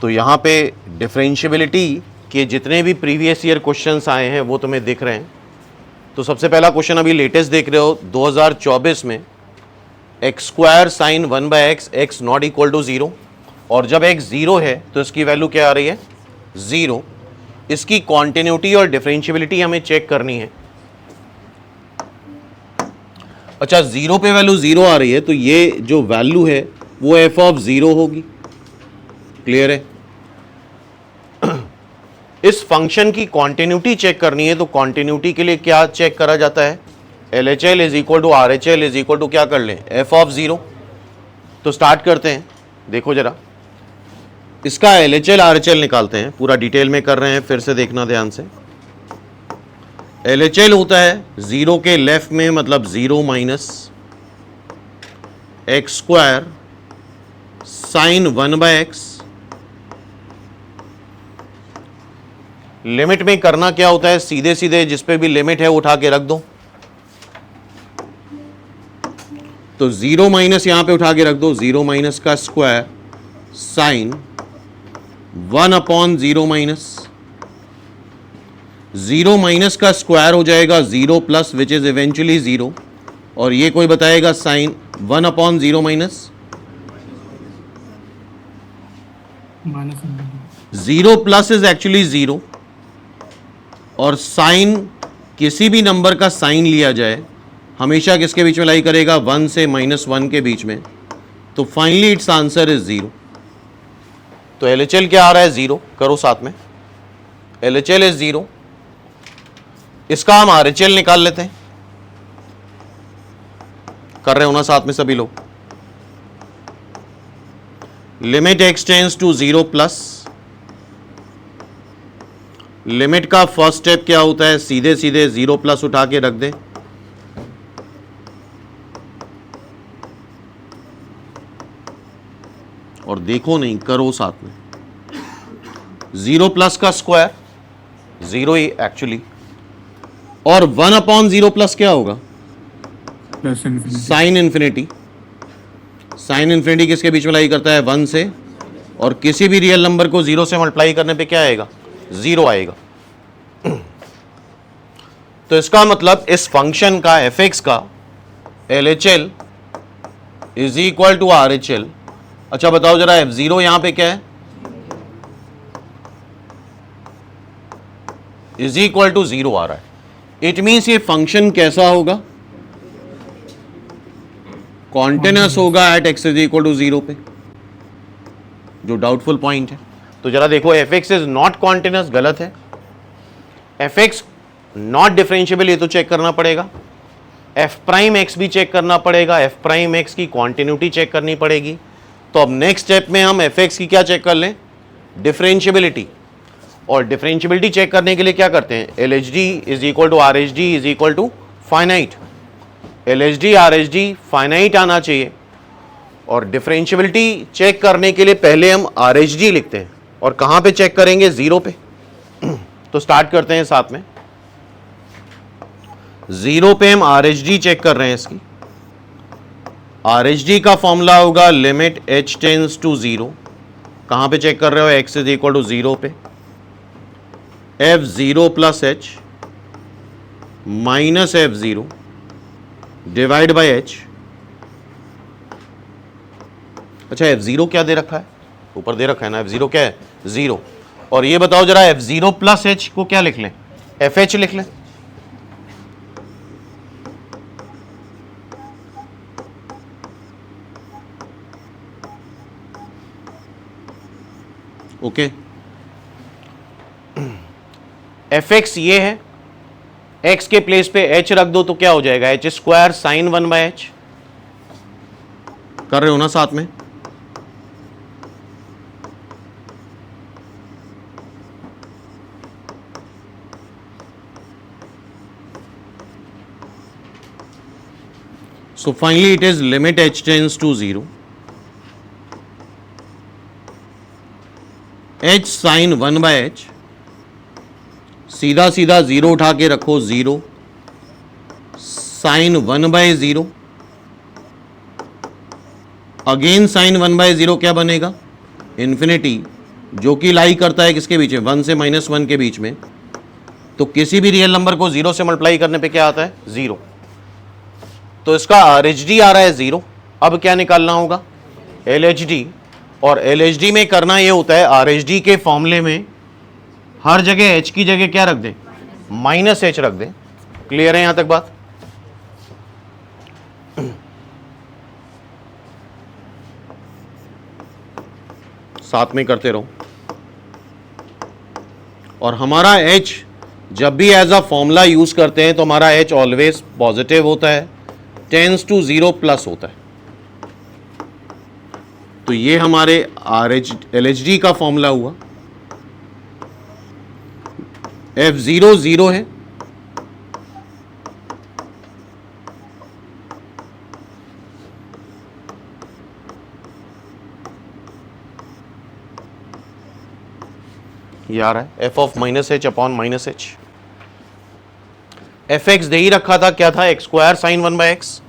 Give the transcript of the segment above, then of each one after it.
तो यहाँ पे डिफरेंशियबिलिटी के जितने भी प्रीवियस ईयर क्वेश्चंस आए हैं वो तुम्हें दिख रहे हैं। तो सबसे पहला क्वेश्चन अभी लेटेस्ट देख रहे हो 2024 में, x square sine 1/x x not equal to 0, और जब x 0 है तो इसकी वैल्यू क्या आ रही है 0। इसकी कॉन्टिन्यूटी और डिफरेंशियबिलिटी हमें चेक करनी है। अच्छा, 0 पे वैल्यू 0 आ रही है तो ये जो वैल्यू है वो f ऑफ 0 होगी। क्लियर है? इस फंक्शन की कॉन्टिन्यूटी चेक करनी है तो कॉन्टिन्यूटी के लिए क्या चेक करा जाता है, LHL is equal to RHL is equal to क्या कर लें f ऑफ 0। तो स्टार्ट करते हैं। देखो जरा इसका LHL RHL निकालते हैं, पूरा डिटेल में कर रहे हैं, फिर से देखना ध्यान से। LHL होता है 0 के लेफ्ट में, मतलब 0 minus x square sine 1/x। Limit में करना क्या होता है, सीधे सीधे जिस पे भी लिमिट है उठा के रख दो। तो 0 माइनस यहां पे उठा के रख दो, 0 माइनस का स्क्वायर साइन 1/0 माइनस, 0 माइनस का स्क्वायर हो जाएगा 0 प्लस विच इज इवेंचुअली 0, और ये कोई बताएगा sine 1/0 minus 0 plus is actually 0, और साइन किसी भी नंबर का साइन लिया जाए हमेशा किसके बीच में लाई करेगा, 1 से -1 के बीच में। तो फाइनली इट्स आंसर इज 0। तो LHL क्या आ रहा है 0, करो साथ में, LHL इज 0। इसका हम RHL निकाल लेते हैं, कर रहे हो ना साथ में सभी लोग। Limit x tends to 0 plus, limit का फर्स्ट स्टेप क्या होता है, सीधे सीधे 0 प्लस उठा के रख दें, और देखो नहीं, करो साथ में। 0 प्लस का स्क्वायर 0 ही एक्चुअली, और 1/0 प्लस क्या होगा, साइन इन्फिनिटी। साइन इन्फिनिटी किसके बीच में लाई करता है, 1 से, और किसी भी रियल नंबर को 0 से मल्टीप्लाई करने पे क्या आएगा, 0 आएगा। तो इसका मतलब इस फंक्शन का fx का LHL is equal to RHL। अच्छा बताओ जरा, f0 यहां पे क्या है, इज इक्वल टू 0 आ रहा है। इट मीन्स ये फंक्शन कैसा होगा, कॉन्टिन्यूअस होगा at x is equal to 0 पे, जो डाउटफुल पॉइंट है। तो जरा देखो, fx इज नॉट कॉन्टिन्यूअस, गलत है। fx नॉट डिफरेंशिएबल, ये तो चेक करना पड़ेगा। f प्राइम x भी चेक करना पड़ेगा, f प्राइम x की क्वांटिन्यूटी चेक करनी पड़ेगी। तो अब नेक्स्ट स्टेप में हम fx की क्या चेक कर लें, डिफरेंशिएबिलिटी। और डिफरेंशिएबिलिटी चेक करने के लिए क्या करते हैं, LHD is equal to RHD is equal to finite. LHD RHD finite आना चाहिए, और डिफरेंशिएबिलिटी चेक करने के लिए पहले हम RHD लिखते हैं, और कहां पे चेक करेंगे, 0 पे। तो स्टार्ट करते हैं साथ में। 0 पे हम RHD चेक कर रहे हैं इसकी। RHD का फॉर्मूला होगा लिमिट h टेंड्स टू 0। कहां पे चेक कर रहे हो, x इज इक्वल टू 0 पे, f0 plus h minus f0 divide by h। अच्छा, f0 क्या दे रखा है, ऊपर दे रखा है ना, f0 क्या है 0। और ये बताओ जरा, f0 प्लस h को क्या लिख लें, fh लिख लें। ओके, fx ये है, x के प्लेस पे h रख दो तो क्या हो जाएगा, h स्क्वायर साइन 1/h। कर रहे हो ना साथ में। So finally it is limit h tends to 0, h sin 1/h, सीधा सीधा 0 उठा के रखो, 0 साइन 1/0, अगेन साइन 1/0 क्या बनेगा, इन्फिनिटी जो कि लाई करता है किसके बीच में, 1 से -1 के बीच में। तो किसी भी रियल नंबर को 0 से मल्टीप्लाई करने पे क्या आता है, 0। तो इसका RHD आ रहा है 0। अब क्या निकालना होगा, LHD। और LHD में करना ये होता है, RHD के फॉर्मूले में हर जगह h की जगह क्या रख दे, -h रख दे। क्लियर है यहां तक बात? साथ में करते रहो। और हमारा h जब भी एज अ फॉर्मूला यूज करते हैं तो हमारा h ऑलवेज पॉजिटिव होता है, टेंस टू 0 प्लस होता है। तो ये हमारे LHD का फॉर्मूला हुआ। F0 0 है, ये आ रहा है f of -h upon -h। fx दे ही रखा था, क्या था, x² sin 1/x।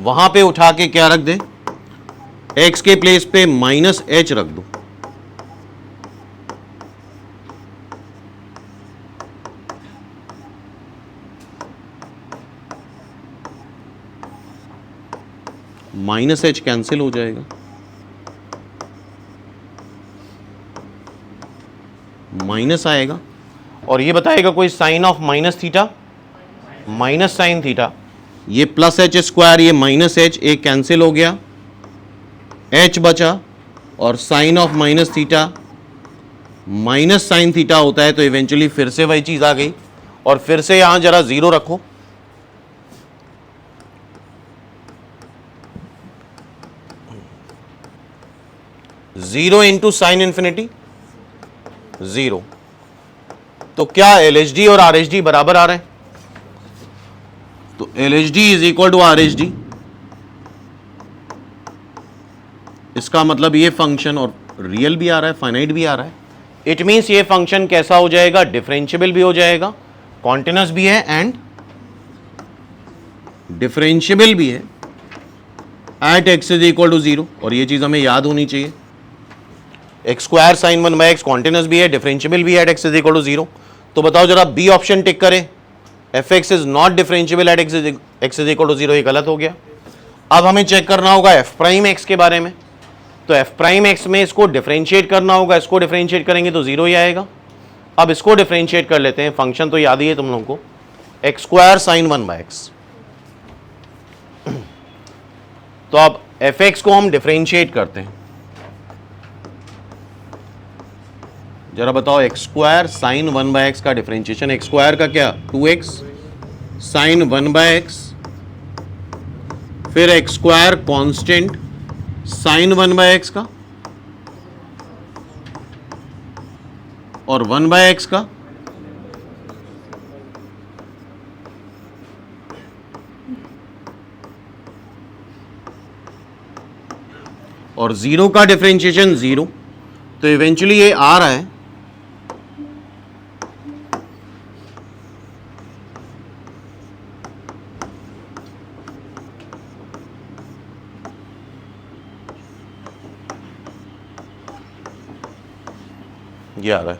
वहां पे उठा के क्या रख दे, x के प्लेस पे -h रख दो। -h कैंसिल हो जाएगा, माइनस आएगा और ये बताएगा कोई sine of -θ, minus sine theta. ये +h², ये -h, एक कैंसिल हो गया, h बचा और sine of -θ minus sine theta होता है। तो इवेंचुअली फिर से वही चीज आ गई। और फिर से यहां जरा 0 रखो, जीरो इंटू साइन इन्फिनिटी 0। तो क्या LHD और RHD बराबर आ रहे हैं? तो LHD is equal to RHD। इसका मतलब ये फंक्शन और रियल भी आ रहा है, फाइनाइट भी आ रहा है। इट मीन्स ये फंक्शन कैसा हो जाएगा, डिफरेंशियबल भी हो जाएगा, कॉन्टिन्यूअस भी है एंड डिफरेंशियबल भी है at x is equal to 0। और ये चीज हमें याद होनी चाहिए, x² sin 1/x कॉन्टिन्यूअस भी है, डिफरेंशियबल भी है at x is equal to 0। तो बताओ जरा, बी ऑप्शन टिक करें, fx is not differentiable at x is equal to 0, ये गलत हो गया। अब हमें चेक करना होगा f' के बारे में। तो f' में इसको डिफरेंशिएट करना होगा, इसको डिफरेंशिएट करेंगे तो 0 ही आएगा। अब इसको डिफरेंशिएट कर लेते हैं, फंक्शन तो याद ही है तुम लोगों को, x² sin 1/x। तो अब fx को हम डिफरेंशिएट करते हैं, जरा बताओ x² sin 1/x का डिफरेंशिएशन, x² का क्या, 2x sin 1/x, फिर x² कांस्टेंट sin 1/x का और 1/x का, और 0 का डिफरेंशिएशन 0। तो इवेंचुअली ये आ रहा है ये आ रहा है।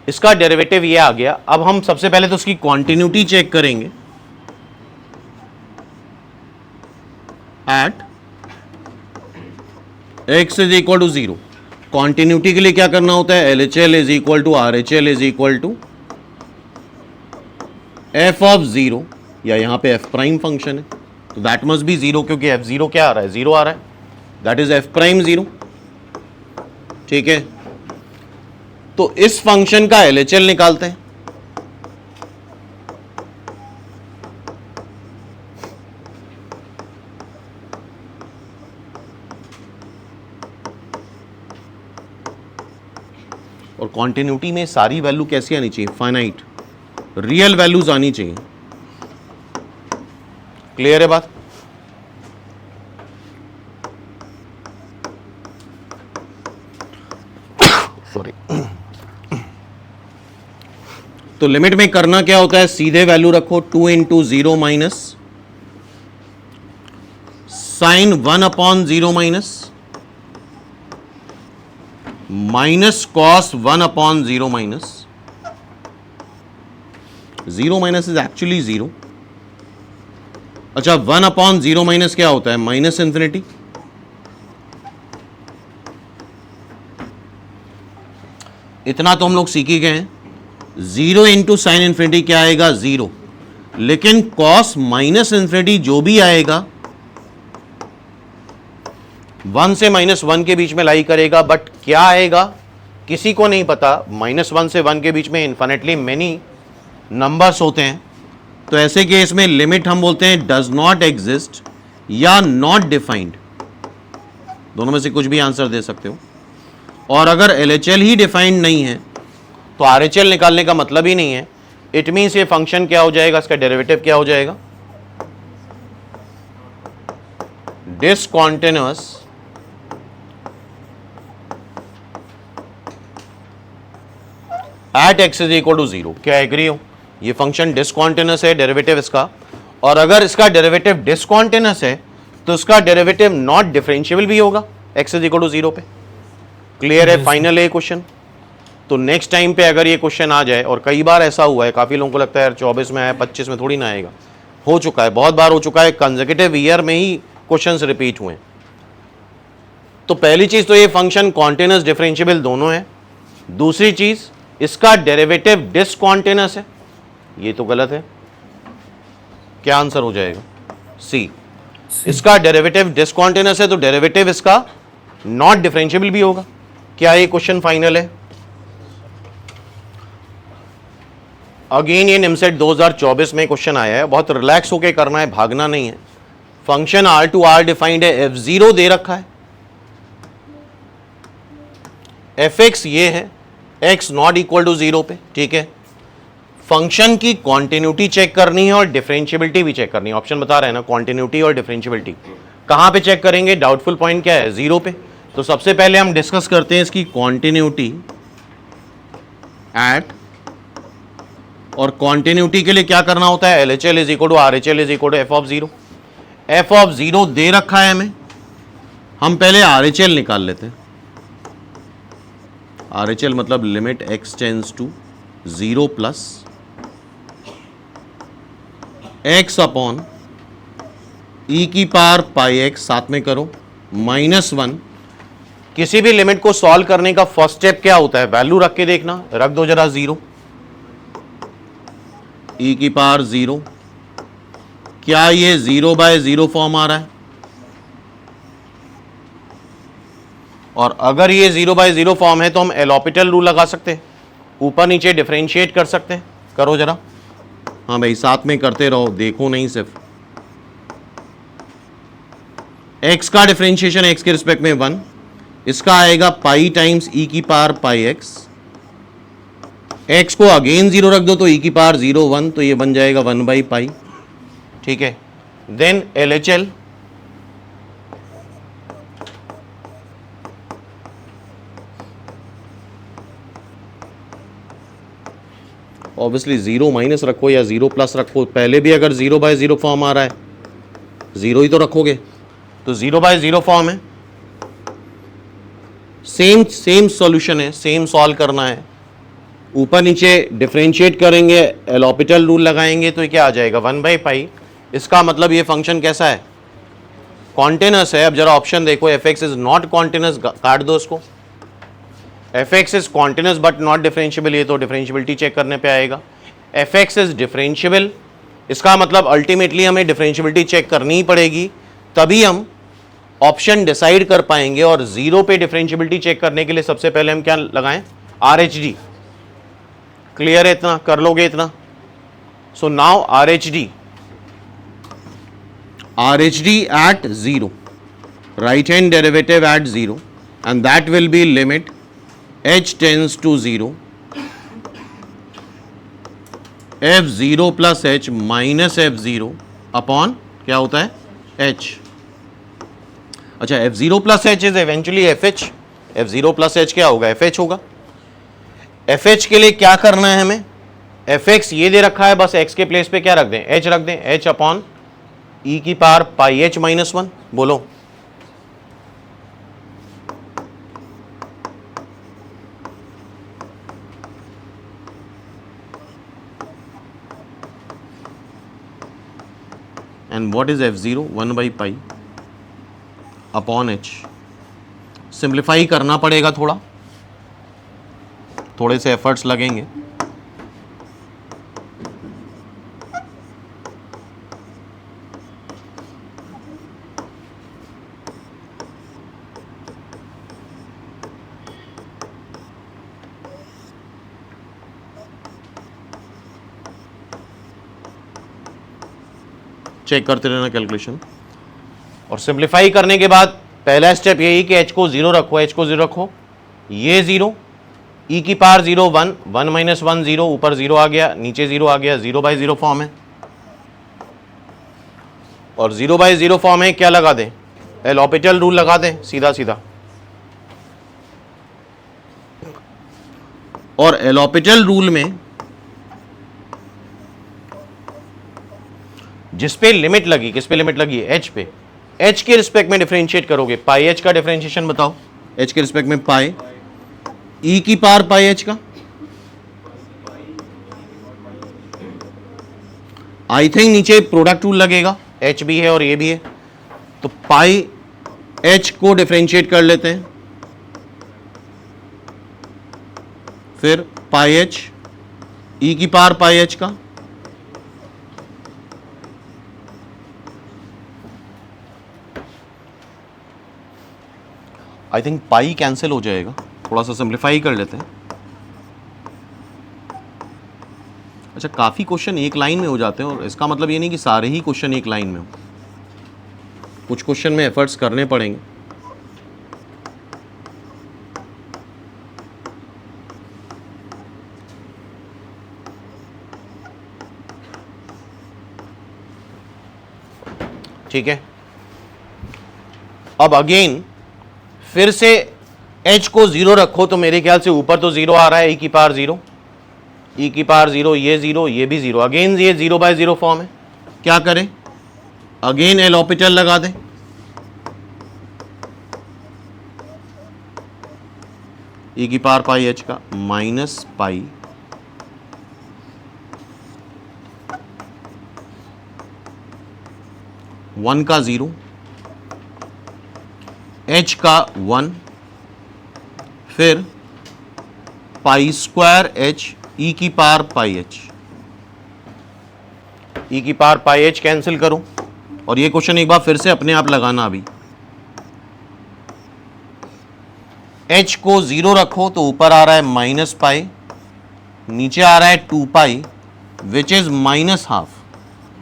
इसका डेरिवेटिव ये आ गया। अब हम सबसे पहले तो उसकी कॉन्टिन्यूटी चेक करेंगे at x is equal to 0। Continuity के लिए क्या करना होता है, LHL is equal to RHL is equal to f of 0, या यहां पे f' फंक्शन है तो दैट मस्ट बी 0, क्योंकि f0 क्या आ रहा है, 0 आ रहा है, दैट इज f' 0। ठीक है, तो इस फंक्शन का LHL निकालते हैं। और कॉन्टिन्यूटी में सारी वैल्यू कैसी आनी चाहिए, फाइनाइट, रियल वैल्यूज आनी चाहिए। क्लियर है बात? सॉरी। तो लिमिट में करना क्या होता है, सीधे वैल्यू रखो, 2 × 0 - sine 1/0 minus cos 1/0 minus, 0 minus is actually 0। अच्छा, 1/0 माइनस क्या होता है? Minus infinity. इतना तो हम लोग सीख ही गए हैं। 0 इंटू साइन इन्फिनिटी क्या आएगा? 0। लेकिन कॉस माइनस इन्फिनिटी जो भी आएगा 1 से -1 के बीच में लाई करेगा, बट क्या आएगा किसी को नहीं पता। -1 से 1 के बीच में इन्फिनिटली मेनी नंबर्स होते हैं, तो ऐसे केस में लिमिट हम बोलते हैं डज नॉट एग्जिस्ट या नॉट डिफाइंड, दोनों में से कुछ भी आंसर दे सकते हो। और अगर LHL ही डिफाइंड नहीं है तो RHL निकालने का मतलब ही नहीं है। इट मीन्स ये फंक्शन क्या हो जाएगा, इसका डेरिवेटिव क्या हो जाएगा? Discontinuous at x is equal to 0। क्या एग्री हो? ये फंक्शन डिसकॉन्टिन्यूअस है, डेरिवेटिव इसका। और अगर इसका डेरिवेटिव डिसकॉन्टिन्यूअस है तो इसका डेरिवेटिव नॉट डिफरेंशिएबल भी होगा x इज इक्वल टू 0 पे। क्लियर है? फाइनल है क्वेश्चन। तो नेक्स्ट टाइम पे अगर ये क्वेश्चन आ जाए, और कई बार ऐसा हुआ है, काफी लोगों को लगता है यार 24 में आया 25 में थोड़ी ना आएगा, हो चुका है, बहुत बार हो चुका है, कंसेक्यूटिव ईयर में ही क्वेश्चंस रिपीट हुए। तो पहली चीज तो ये फंक्शन कॉन्टिन्यूअस डिफरेंशिएबल दोनों है। दूसरी चीज इसका डेरिवेटिव डिसकॉन्टिन्यूअस है, ये तो गलत है। क्या आंसर हो जाएगा? सी। इसका डेरिवेटिव डिसकॉन्टिन्यूअस है तो डेरिवेटिव इसका नॉट डिफरेंशिएबल भी होगा। क्या ये क्वेश्चन फाइनल है? अगेन ये निमसेट 2024 में क्वेश्चन आया है, बहुत रिलैक्स होके करना है, भागना नहीं है। फंक्शन R2R डिफाइंड है, f0 दे रखा है, fx ये है, x नॉट इक्वल टू 0 पे, ठीक है। फंक्शन की कॉन्टिन्यूटी चेक करनी है और डिफरेंशिएबिलिटी भी चेक करनी है। ऑप्शन बता रहे हैं ना, कॉन्टिन्यूटी और डिफरेंशिएबिलिटी। कहां पे चेक करेंगे? डाउटफुल पॉइंट क्या है? 0 पे। तो सबसे पहले हम डिस्कस करते हैं इसकी कॉन्टिन्यूटी एट, और कॉन्टिन्यूटी के लिए क्या करना होता है? LHL is equal to RHL is equal to f of 0। f of 0 दे रखा है हमें, हम पहले RHL निकाल लेते हैं। RHL मतलब limit x tends to 0 plus x upon e की पावर पाई x, साथ में करो -1। किसी भी लिमिट को सॉल्व करने का फर्स्ट स्टेप क्या होता है? वैल्यू रख के देखना। रख दो जरा 0, e की पावर 0। क्या ये 0/0 फॉर्म आ रहा है? और अगर ये 0/0 फॉर्म है तो हम एलॉपिटल रूल लगा सकते हैं, ऊपर नीचे डिफरेंशिएट कर सकते हैं। करो जरा। हाँ भाई, साथ में करते रहो, देखो नहीं सिर्फ। x का डिफरेंशिएशन x के रिस्पेक्ट में 1, इसका आएगा पाई टाइम्स e की पावर पाई x। x को अगेन 0 रख दो तो e की पावर 0 1, तो ये बन जाएगा 1/पाई, ठीक है। देन LHL, ऑब्वियसली 0 माइनस रखो या 0 प्लस रखो, पहले भी अगर 0/0 फॉर्म आ रहा है 0 ही तो रखोगे, तो 0/0 फॉर्म है। सेम सॉल्यूशन है, सेम सॉल्व करना है। ऊपर नीचे डिफरेंशिएट करेंगे, एलॉपिटल रूल लगाएंगे, तो ये क्या आ जाएगा? 1/पाई। इसका मतलब ये फंक्शन कैसा है? कॉन्टिन्यूअस है। अब जरा ऑप्शन देखो, fx इज नॉट कॉन्टिन्यूअस, काट दो इसको। fx is continuous but not differentiable, ये तो डिफरेंशिएबिलिटी चेक करने पे आएगा। fx इज डिफरेंशिएबल, इसका मतलब अल्टीमेटली हमें डिफरेंशिएबिलिटी चेक करनी ही पड़ेगी, तभी हम ऑप्शन डिसाइड कर पाएंगे। और 0 पे डिफरेंशिएबिलिटी चेक करने के लिए सबसे पहले हम क्या लगाएं? RHD। क्लियर है? इतना कर लोगे इतना? So now RHD at 0, right hand derivative at 0, and that will be limit h tends to 0 f0 plus h minus f0 upon क्या होता है? h। अच्छा, f0 plus h is eventually fh। f0 plus h क्या होगा? fh होगा। fh के लिए क्या करना है हमें? fx ये दे रखा है, बस x के प्लेस पे क्या रख दें? h रख दें, h अपॉन ई की पावर पाई एच माइनस 1, बोलो। And what is f0? 1 by pi upon H. Simplify करना पड़ेगा, थोड़े से एफर्ट्स लगेंगे। चेक करते रहना कैलकुलेशन। और सिंप्लीफाई करने के बाद पहला स्टेप यही कि h को 0 रखो, h को 0 रखो, ये 0, e की पावर 0 1, 1 माइनस 1 0, ऊपर 0 आ गया, नीचे 0 आ गया, 0 बाई 0 फॉर्म है। और 0 बाई 0 फॉर्म है, क्या लगा दें? एल हॉपिटल रूल लगा दें सीधा सीधा। और एल हॉपिटल रूल में जिस पे लिमिट लगी, किस पे लिमिट लगी? एच पे। एच के रिस्पेक्ट में डिफरेंशिएट करोगे, पाई एच का डिफरेंशिएशन बताओ। एच के रिस्पेक्ट में पाई, ई की पावर पाई एच का, आई थिंक नीचे प्रोडक्ट रूल लगेगा, एच भी है और ये भी है, तो पाई एच को डिफरेंशिएट कर लेते हैं, फिर पाई एच ई की पावर पाई एच का, आई थिंक पाई कैंसिल हो जाएगा, थोड़ा सा सिंप्लीफाई कर लेते हैं। अच्छा, काफ़ी क्वेश्चन एक लाइन में हो जाते हैं, और इसका मतलब ये नहीं कि सारे ही क्वेश्चन एक लाइन में हो, कुछ क्वेश्चन में एफर्ट्स करने पड़ेंगे। ठीक है, अब अगेन फिर से h को 0 रखो, तो मेरे ख्याल से ऊपर तो 0 आ रहा है, e की पावर 0, e की पावर 0, ये 0, ये भी 0, अगेन ये 0 बाय 0 फॉर्म है। क्या करें? अगेन एल हॉपिटल लगा दें, e की पावर पाई h का माइनस पाई, वन का 0, h का 1, फिर पाई स्क्वायर h e की पावर पाई h, e की पावर पाई h कैंसिल करो। और ये क्वेश्चन एक बार फिर से अपने आप लगाना। अभी h को 0 रखो, तो ऊपर आ रहा है माइनस पाई, नीचे आ रहा है 2 pi which is minus half.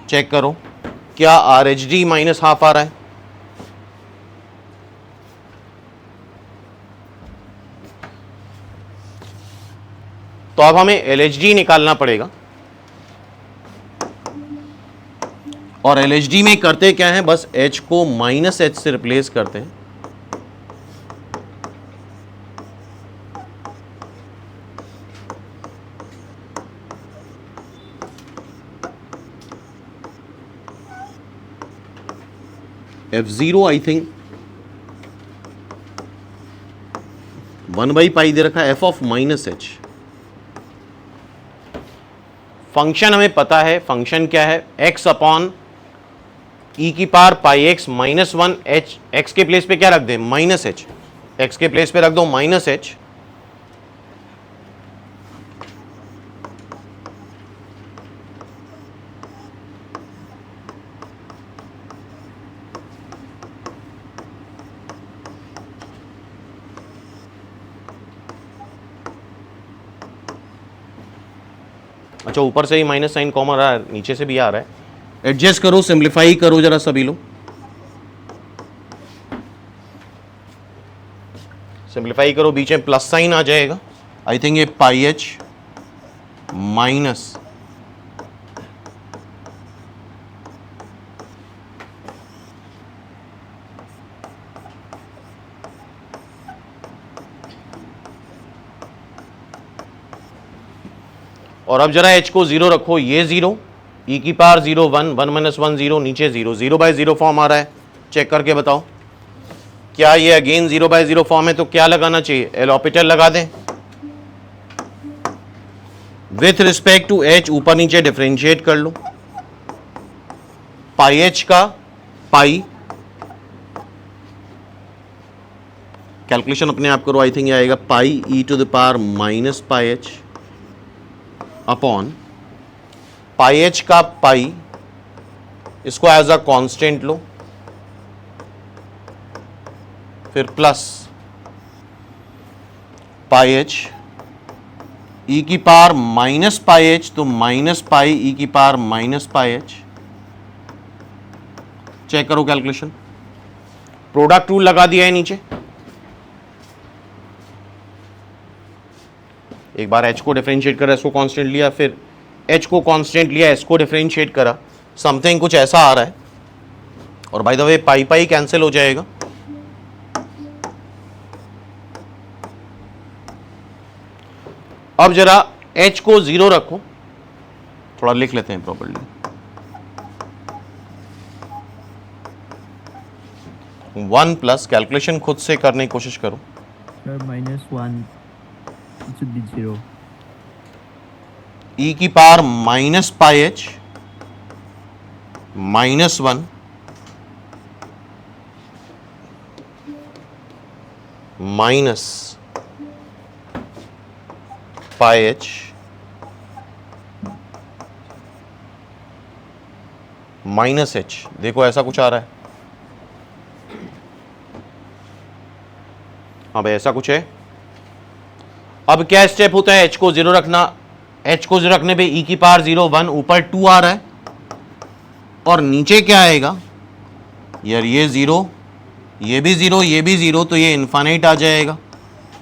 Check करो क्या R H D minus half आ रहा है? तो अब हमें LHD निकालना पड़ेगा, और LHD में करते क्या है, बस h को माइनस h से रिप्लेस करते हैं। f0 I think 1 by pi दे रखा है, f of minus h। Function हमें पता है, फंक्शन क्या है? x अपॉन ई की पावर पाई एक्स माइनस 1 h, x के प्लेस पे क्या रख दें? माइनस h, x के प्लेस पे रख दो माइनस h, अच्छा ऊपर से ही माइनस साइन कॉमन आ रहा है, नीचे से भी आ रहा है। एडजस्ट करो, सिंप्लीफाई करो जरा सभी लोग, सिंप्लीफाई करो, बीच में प्लस साइन आ जाएगा। आई थिंक ये पाई एच माइनस और अब जरा h को 0 रखो, ये 0, ई की पावर 0 1 1 माइनस 1 0, नीचे 0 0 बाय 0 फॉर्म आ रहा है, चेक करके बताओ क्या ये अगेन 0 बाय 0 फॉर्म है, तो क्या लगाना चाहिए, एल ऑपिटल लगा दें विथ रिस्पेक्ट टू एच, ऊपर नीचे डिफरेंशिएट कर लो, पाई एच का पाई, कैलकुलेशन अपने आप करो, आई थिंक ये आएगा pi e to the power minus pi h upon pi h का पाई, इसको एज अ कांस्टेंट लो, फिर प्लस पाई एच ई की पावर माइनस पाई एच, तो माइनस पाई ई की power minus pi h, check करो calculation, product rule लगा दिया है नीचे, एक बार h को डिफरेंशिएट करा, इसको कांस्टेंट लिया, फिर h को कांस्टेंट लिया, s को डिफरेंशिएट करा, समथिंग कुछ ऐसा आ रहा है, और by the way pi pi cancel हो जाएगा, अब जरा h को 0 रखो, थोड़ा लिख लेते हैं प्रॉपर्ली, 1 प्लस, कैलकुलेशन खुद से करने की कोशिश करो, -1 it should be 0. e की power minus pi H -1 minus pi H minus H, देखो ऐसा कुछ आ रहा है, हाँ भाई ऐसा कुछ है। अब क्या स्टेप होता है, h को 0 रखना, h को 0 रखने पे e की पावर 0 1, ऊपर 2 आ रहा है, और नीचे क्या आएगा यार, ये 0, ये भी 0, ये भी 0, तो ये इनफाइनाइट आ जाएगा,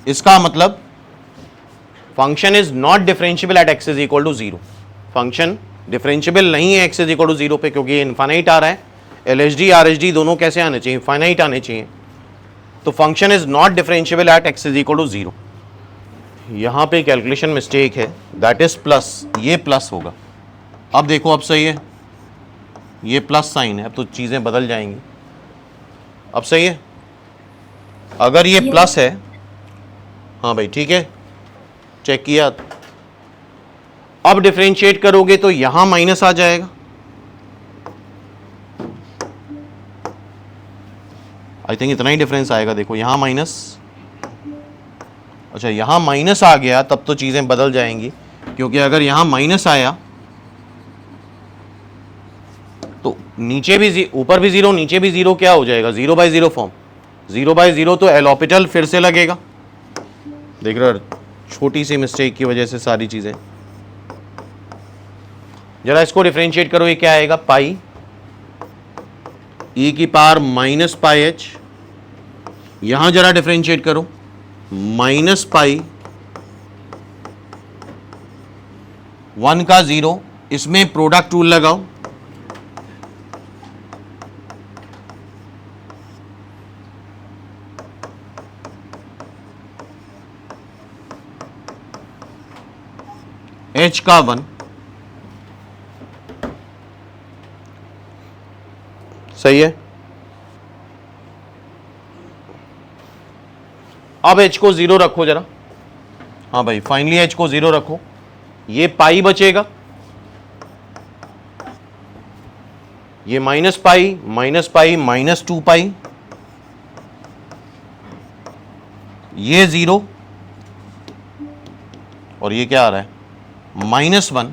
इसका मतलब function is not differentiable at x is equal to 0, function differentiable नहीं है x इज इक्वल टू 0 पे, क्योंकि ये इनफाइनाइट आ रहा है, LHD RHD दोनों कैसे आने चाहिए, फाइनाइट आने चाहिए, तो function is not differentiable at x is equal to 0, यहां पे कैलकुलेशन मिस्टेक है, दैट इज प्लस, ये प्लस होगा, अब देखो अब सही है, ये प्लस साइन है, अब तो चीजें बदल जाएंगी, अब सही है, अगर ये प्लस है, हाँ भाई ठीक है, चेक किया, अब डिफरेंशिएट करोगे तो यहां माइनस आ जाएगा, आई थिंक इतना ही डिफरेंस आएगा, देखो यहां माइनस, अच्छा यहां माइनस आ गया, तब तो चीजें बदल जाएंगी, क्योंकि अगर यहां माइनस आया तो नीचे भी ऊपर भी 0 नीचे भी 0, क्या हो जाएगा 0 बाय 0 फॉर्म, 0 बाय 0 तो एल ऑपिटल फिर से लगेगा, देख रहे हो छोटी सी मिस्टेक की वजह से सारी चीजें, जरा इसको डिफरेंशिएट करो, ये क्या आएगा पाई ई की पावर माइनस पाई एच, यहां जरा डिफरेंशिएट करो माइनस पाई 1 का 0, इसमें प्रोडक्ट रूल लगाओ, h का 1, सही है, अब h को 0 रखो जरा, हाँ भाई फाइनली h को 0 रखो, ये पाई बचेगा, ये माइनस पाई माइनस 2 पाई, ये 0, और ये क्या आ रहा है -1,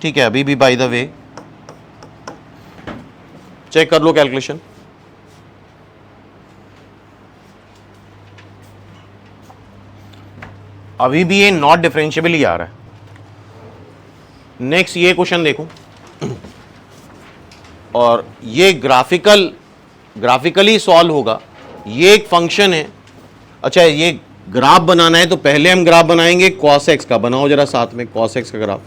ठीक है, अभी भी बाय द वे चेक कर लो कैलकुलेशन, अभी भी ये नॉट डिफरेंशिएबल ही आ रहा है। नेक्स्ट ये क्वेश्चन देखो, और ये ग्राफिकली सॉल्व होगा, ये एक फंक्शन है, अच्छा ये ग्राफ बनाना है तो पहले हम ग्राफ बनाएंगे cos x का, बनाओ जरा साथ में cos x का ग्राफ,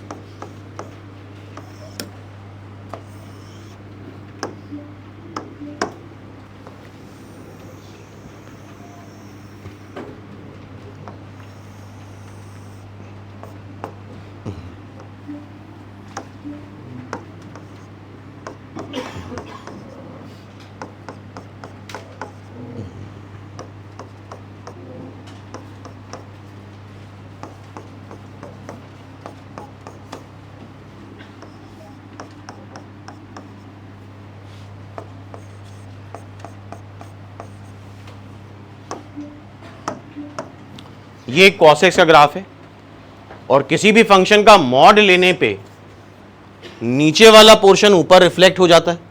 ये cos x का ग्राफ है और किसी भी फंक्शन का मॉड लेने पे नीचे वाला पोर्शन ऊपर रिफ्लेक्ट हो जाता है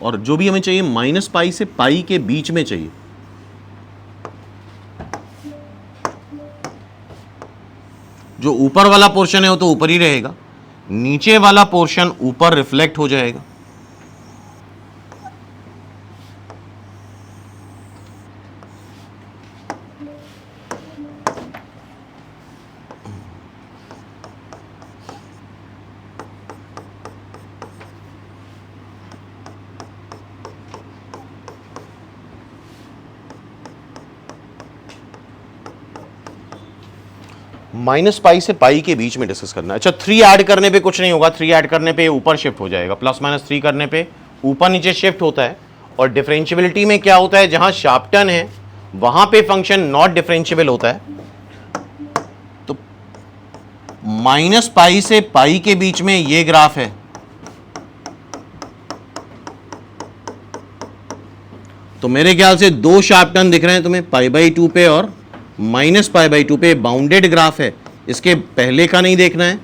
और जो भी हमें चाहिए माइनस पाई से पाई के बीच में चाहिए। जो ऊपर वाला पोर्शन है वो तो ऊपर ही रहेगा, नीचे वाला पोर्शन ऊपर रिफ्लेक्ट हो जाएगा। माइनस पाई से पाई के बीच में डिस्कस करना है। अच्छा, 3 ऐड करने पे कुछ नहीं होगा, 3 ऐड करने पे ऊपर शिफ्ट हो जाएगा, प्लस माइनस 3 करने पे ऊपर नीचे शिफ्ट होता है। और डिफरेंशियबिलिटी में क्या होता है, जहां शार्प टर्न है वहां पे फंक्शन नॉट डिफरेंशियबल होता है। तो माइनस पाई से पाई के बीच में ये ग्राफ है, तो मेरे ख्याल से 2 शार्प टर्न दिख रहे हैं तुम्हें, π/2 पे और माइनस π/2 पे। बाउंडेड ग्राफ है, इसके पहले का नहीं देखना है,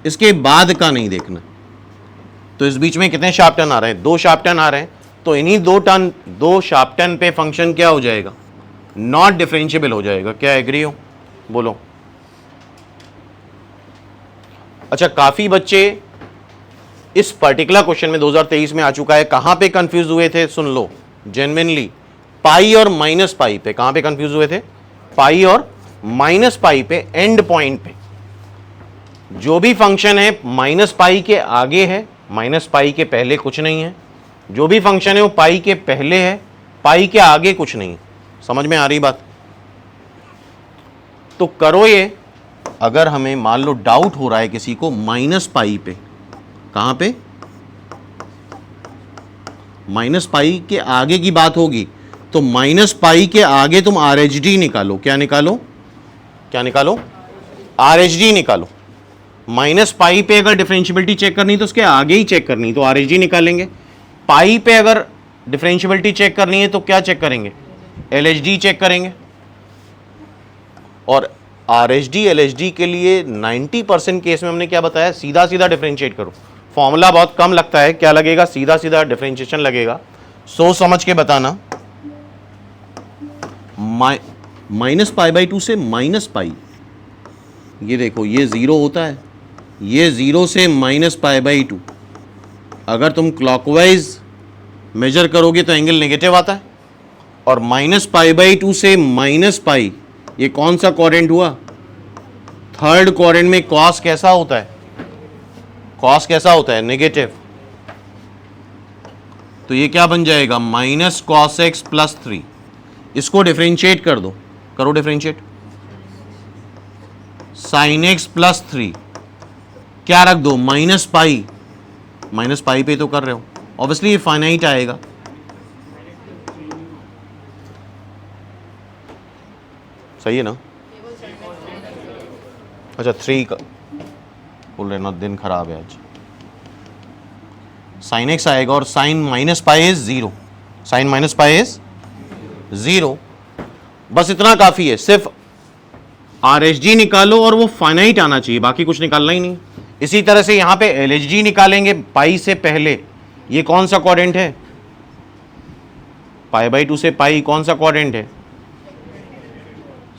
इसके बाद का नहीं देखना है। तो इस बीच में कितने शार्प टर्न आ रहे हैं, 2 शार्प टर्न आ रहे हैं। तो इन्हीं 2 शार्प टर्न पे फंक्शन क्या हो जाएगा, नॉट डिफरेंशियबल हो जाएगा। क्या एग्री हो, बोलो। अच्छा, काफी बच्चे इस पर्टिकुलर क्वेश्चन में 2023 में आ चुका है, कहां पे कंफ्यूज हुए थे, सुन लो जेन्युइनली। पाई और माइनस पाई पे कहां पे कंफ्यूज हुए थे, पाई और माइनस पाई पे, एंड पॉइंट पे। जो भी फंक्शन है माइनस पाई के आगे है, माइनस पाई के पहले कुछ नहीं है। जो भी फंक्शन है वो पाई के पहले है, पाई के आगे कुछ नहीं है। समझ में आ रही बात। तो करो ये, अगर हमें मान लो डाउट हो रहा है किसी को माइनस पाई पे, कहां पे, माइनस पाई के आगे की बात होगी, तो माइनस पाई के आगे तुम RHD निकालो। क्या निकालो, क्या निकालो, RHD निकालो। माइनस पाई पे अगर डिफरेंशियबिलिटी चेक करनी तो उसके आगे ही चेक करनी, तो RHD निकालेंगे। पाई पे अगर डिफरेंशियबिलिटी चेक करनी है तो क्या चेक करेंगे, LHD चेक करेंगे। और RHD LHD के लिए 90% केस में हमने क्या बताया, सीधा सीधा डिफरेंशिएट करो। फॉर्मूला बहुत कम लगता है, क्या लगेगा, सीधा सीधा डिफरेंशिएशन लगेगा। सोच समझ के बताना। माइनस π/2 से माइनस पाई, ये देखो ये 0 होता है, ये 0 से माइनस π/2। अगर तुम क्लॉकवाइज मेजर करोगे तो एंगल नेगेटिव आता है। और माइनस π/2 से माइनस पाई, ये कौन सा क्वाड्रेंट हुआ, थर्ड क्वाड्रेंट में कॉस कैसा होता है, कॉस कैसा होता है, नेगेटिव। तो ये क्या बन जाएगा, माइनस कॉस एक्स प्लस 3। इसको डिफरेंशिएट कर दो, करो डिफरेंशिएट। साइन एक्स प्लस 3 क्या रख दो, माइनस पाई, माइनस पाई पे तो कर रहे हो, ऑब्वियसली ये फाइनाइट आएगा। सही है ना। अच्छा 3 का बोल रहे ना, दिन खराब है आज। साइन एक्स आएगा और sine minus pi is 0, sine minus pi is 0। बस इतना काफी है, सिर्फ RHD निकालो और वो फाइनाइट आना चाहिए, बाकी कुछ निकालना ही नहीं। इसी तरह से यहां पे LHD निकालेंगे पाई से पहले। ये कौन सा क्वाड्रेंट है, π/2 से पाई कौन सा क्वाड्रेंट है,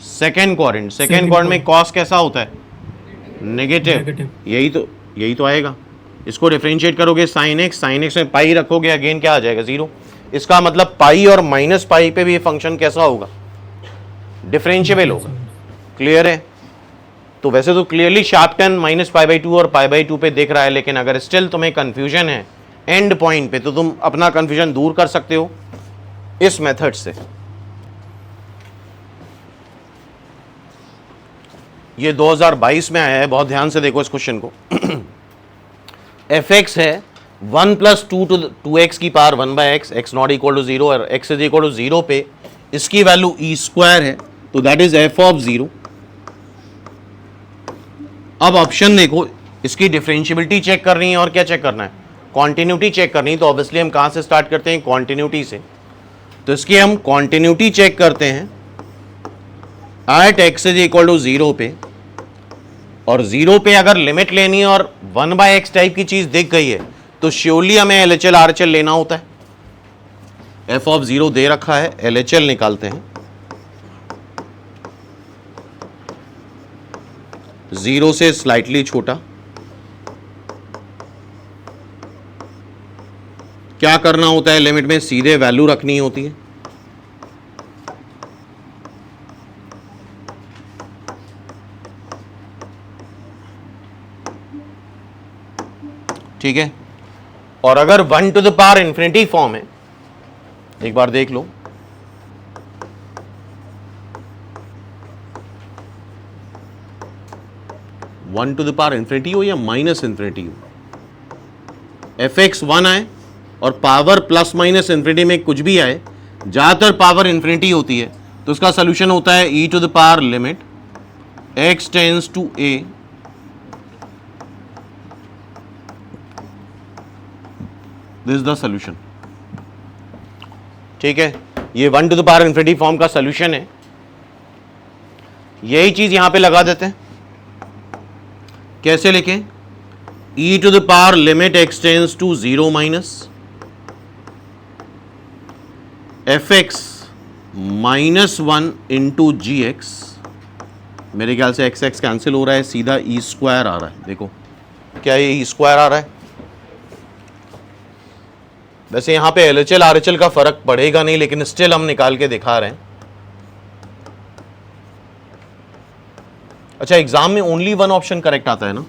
सेकेंड क्वाड्रेंट। सेकेंड क्वाड्रेंट में कॉस कैसा होता है, नेगेटिव। यही तो आएगा। इसको डिफरेंशिएट करोगे साइन एक्स में पाई रखोगे, अगेन क्या आ जाएगा, 0। इसका मतलब पाई और माइनस पाई पे भी ये फंक्शन कैसा होगा, डिफरेंशिएबल होगा। क्लियर है। तो वैसे तो क्लियरली शार्प टर्न माइनस π/2 और π/2 पे दिख रहा है, लेकिन अगर स्टिल तुम्हें कंफ्यूजन है एंड पॉइंट पे, तो तुम अपना कंफ्यूजन दूर कर सकते हो इस मेथड से। ये 2022 में आया है, बहुत ध्यान से देखो इस क्वेश्चन को। fx है 1 + 2x की power 1/x, x not equal to 0 और x इज इक्वल टू 0 पे इसकी वैल्यू e² है, तो दैट इज f(0). अब ऑप्शन देखो, इसकी डिफरेंशियबिलिटी चेक करनी है और क्या चेक करना है, कॉन्टिन्यूटी चेक करनी है। तो ऑब्वियसली हम कहां से स्टार्ट करते हैं, कॉन्टिन्यूटी से। तो इसकी हम कॉन्टिन्यूटी चेक करते हैं at x is equal to 0 पे, और 0 पे अगर लिमिट लेनी है और 1/x टाइप की चीज दिख गई है तो श्योरली हमें LHL RHL लेना होता है। f ऑफ 0 दे रखा है, LHL निकालते हैं। 0 से स्लाइटली छोटा, क्या करना होता है लिमिट में? सीधे वैल्यू रखनी होती है। ठीक है, और अगर 1 to the power infinity form है, एक बार देख लो, one to the power infinity हो या माइनस इंफिनिटी हो, fx 1 आए और पावर प्लस माइनस इंफिनिटी में कुछ भी आए, ज्यादातर पावर इंफिनिटी होती है, तो उसका सोल्यूशन होता है e to the power limit x tends to a this is the solution. ठीक है, ये 1 to the power infinity form का सोल्यूशन है। यही चीज यहां पे लगा देते हैं। कैसे लिखें? e to the power limit x tends to 0 minus fx minus 1 into g x. मेरे ख्याल से x कैंसिल हो रहा है, सीधा e स्क्वायर आ रहा है। देखो क्या ये e स्क्वायर आ रहा है। वैसे यहां पे LHL RHL का फर्क पड़ेगा नहीं, लेकिन स्टिल हम निकाल के दिखा रहे हैं। अच्छा, एग्जाम में ओनली वन ऑप्शन करेक्ट आता है ना,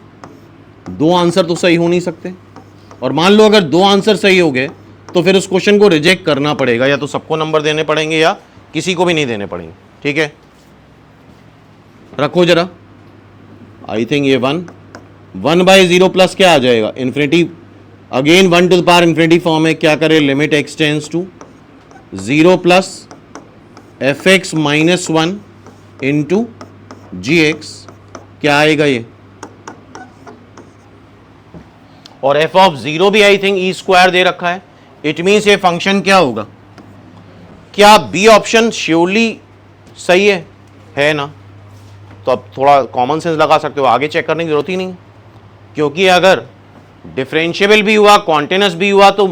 दो आंसर तो सही हो नहीं सकते। और मान लो अगर दो आंसर सही हो गए तो फिर उस क्वेश्चन को रिजेक्ट करना पड़ेगा, या तो सबको नंबर देने पड़ेंगे या किसी को भी नहीं देने पड़ेंगे। ठीक है, रखो जरा। आई थिंक ये 1/0 प्लस क्या आ जाएगा? Infinity, again 1 to the power infinity form है। क्या करे? Limit x tends to 0 plus fx minus 1 into g x. क्या आएगा ये? और f ऑफ 0 भी आई थिंक e स्क्वायर दे रखा है। इट मीन्स ये फंक्शन क्या होगा? क्या बी ऑप्शन श्योरली सही है ना? तो अब थोड़ा कॉमन सेंस लगा सकते हो, आगे चेक करने की जरूरत ही नहीं, क्योंकि अगर डिफरेंशिएबल भी हुआ, कॉन्टिन्यूस भी हुआ, तो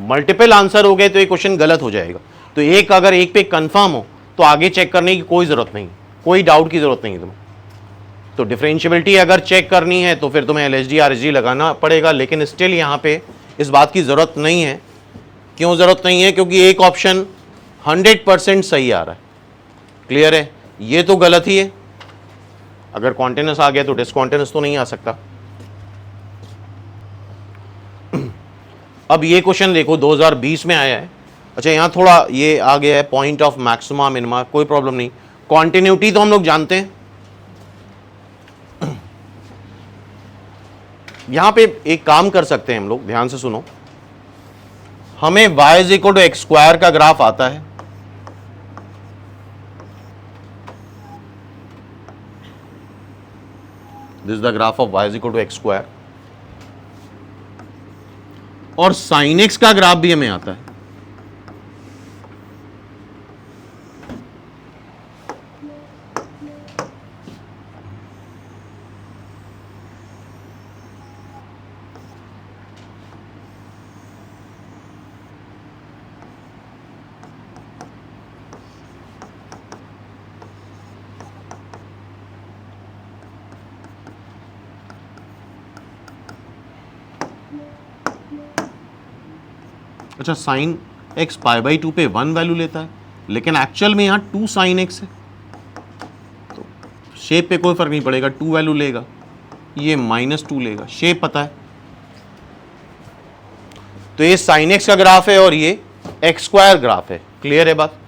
मल्टीपल आंसर हो गए तो ये क्वेश्चन गलत हो जाएगा। तो एक अगर एक पे कंफर्म हो तो आगे चेक करने की कोई जरूरत नहीं, कोई डाउट की जरूरत नहीं है तुम्हें। तो डिफरेंशिएबिलिटी अगर चेक करनी है तो फिर तुम्हें LHD RHD लगाना पड़ेगा, लेकिन स्टिल यहाँ पे इस बात की जरूरत नहीं है। क्यों जरूरत नहीं है? क्योंकि एक ऑप्शन 100% सही आ रहा है। क्लियर है? ये तो गलत ही है। अगर कॉन्टिन्यूस आ गया तो डिसकॉन्टिन्यूस तो नहीं आ सकता। अब ये क्वेश्चन देखो 2020 में आया है। अच्छा, यहां थोड़ा ये आ गया है पॉइंट ऑफ मैक्सिमा मिनिमा, कोई प्रॉब्लम नहीं। कॉन्टिन्यूटी तो हम लोग जानते हैं। यहां पे एक काम कर सकते हैं हम लोग, ध्यान से सुनो। हमें y is equal to x square का ग्राफ आता है। This is the graph of y is equal to x square, और साइन एक्स का ग्राफ भी हमें आता है। अच्छा, साइन एक्स π/2 पे 1 वैल्यू लेता है, लेकिन एक्चुअल में यहां 2 साइन एक्स है, तो शेप पे कोई फर्क नहीं पड़ेगा, 2 वैल्यू लेगा, ये -2 लेगा, शेप पता है। तो ये साइन एक्स का ग्राफ है और ये एक्स स्क्वायर ग्राफ है। क्लियर है बात?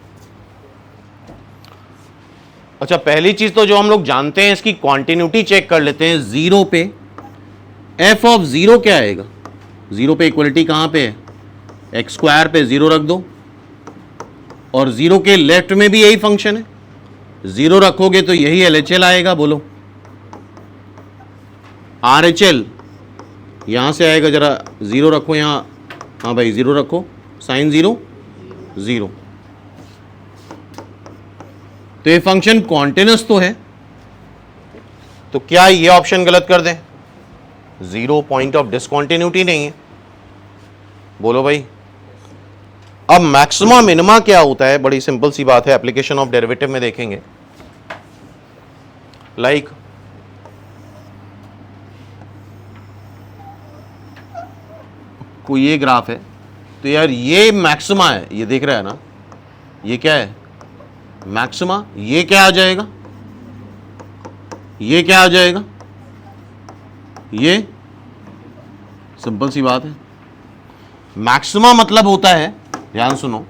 अच्छा, पहली चीज तो जो हम लोग जानते हैं, इसकी कॉन्टिन्यूटी चेक कर लेते हैं। 0 पे f ऑफ 0 क्या आएगा? 0 पे इक्वलिटी कहां पे है? एक्स स्क्वायर पे 0 रख दो, और 0 के लेफ्ट में भी यही फंक्शन है, 0 रखोगे तो यही LHL आएगा। बोलो RHL यहां से आएगा, जरा 0 रखो यहां। हाँ भाई 0 रखो, साइन 0 0, तो ये फंक्शन कॉन्टिन्यूस तो है, तो क्या ये ऑप्शन गलत कर दें? 0 पॉइंट ऑफ डिसकॉन्टिन्यूटी नहीं है। बोलो भाई। अब मैक्सिमा मिनिमा क्या होता है? बड़ी सिंपल सी बात है, एप्लीकेशन ऑफ डेरिवेटिव में देखेंगे। लाइक कोई ये ग्राफ है, तो यार ये मैक्सिमा है, ये देख रहा है ना, ये क्या है? मैक्सिमा। ये क्या आ जाएगा? ये क्या आ जाएगा? ये सिंपल सी बात है। मैक्सिमा मतलब होता है, ध्यान सुनो,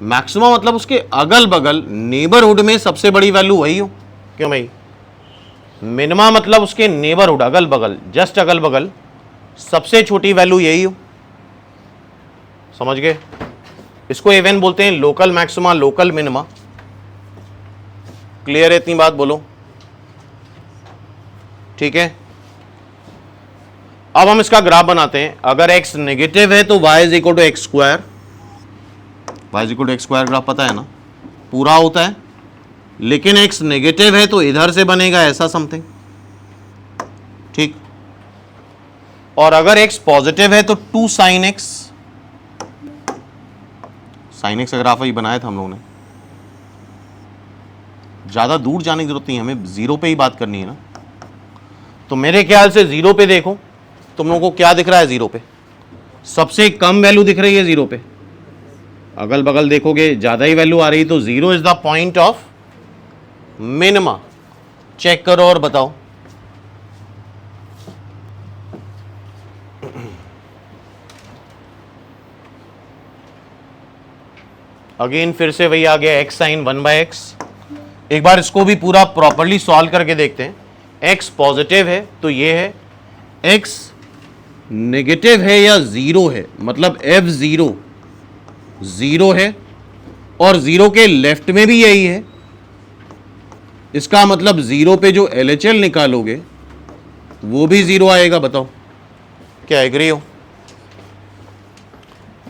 मैक्सिमा मतलब उसके अगल बगल नेबरहुड में सबसे बड़ी वैल्यू वही हो। क्यों भाई? मिनिमा मतलब उसके नेबरहुड, अगल बगल, जस्ट अगल बगल सबसे छोटी वैल्यू यही हो। समझ गए? इसको इवन बोलते हैं local maxima, local minima. Clear है इतनी बात? बोलो। ठीक है, अब हम इसका ग्राफ बनाते हैं। अगर x नेगेटिव है तो y is equal to x square, y is equal to x square graph पता है ना, पूरा होता है। लेकिन x नेगेटिव है तो इधर से बनेगा ऐसा समथिंग, ठीक। और अगर x पॉजिटिव है तो 2 sin x, sin x का ग्राफ ही बनाया था हम लोगों ने। ज्यादा दूर जाने की जरूरत नहीं, हमें जीरो पे ही बात करनी है ना। तो मेरे ख्याल से जीरो पे देखो, तुम लोगों को क्या दिख रहा है? जीरो पे सबसे कम वैल्यू दिख रही है जीरो पे। अगल बगल देखोगे ज्यादा ही वैल्यू आ रही, तो zero is the point of minima. Check करो और बताओ। अगेन फिर से वही आ गया x साइन 1/x। एक बार इसको भी पूरा प्रॉपरली सॉल्व करके देखते हैं। x पॉजिटिव है तो ये है, x नेगेटिव है या जीरो है, मतलब f0 जीरो है और जीरो के लेफ्ट में भी यही है। इसका मतलब जीरो पे जो LHL निकालोगे वो भी जीरो आएगा। बताओ क्या एग्री हो?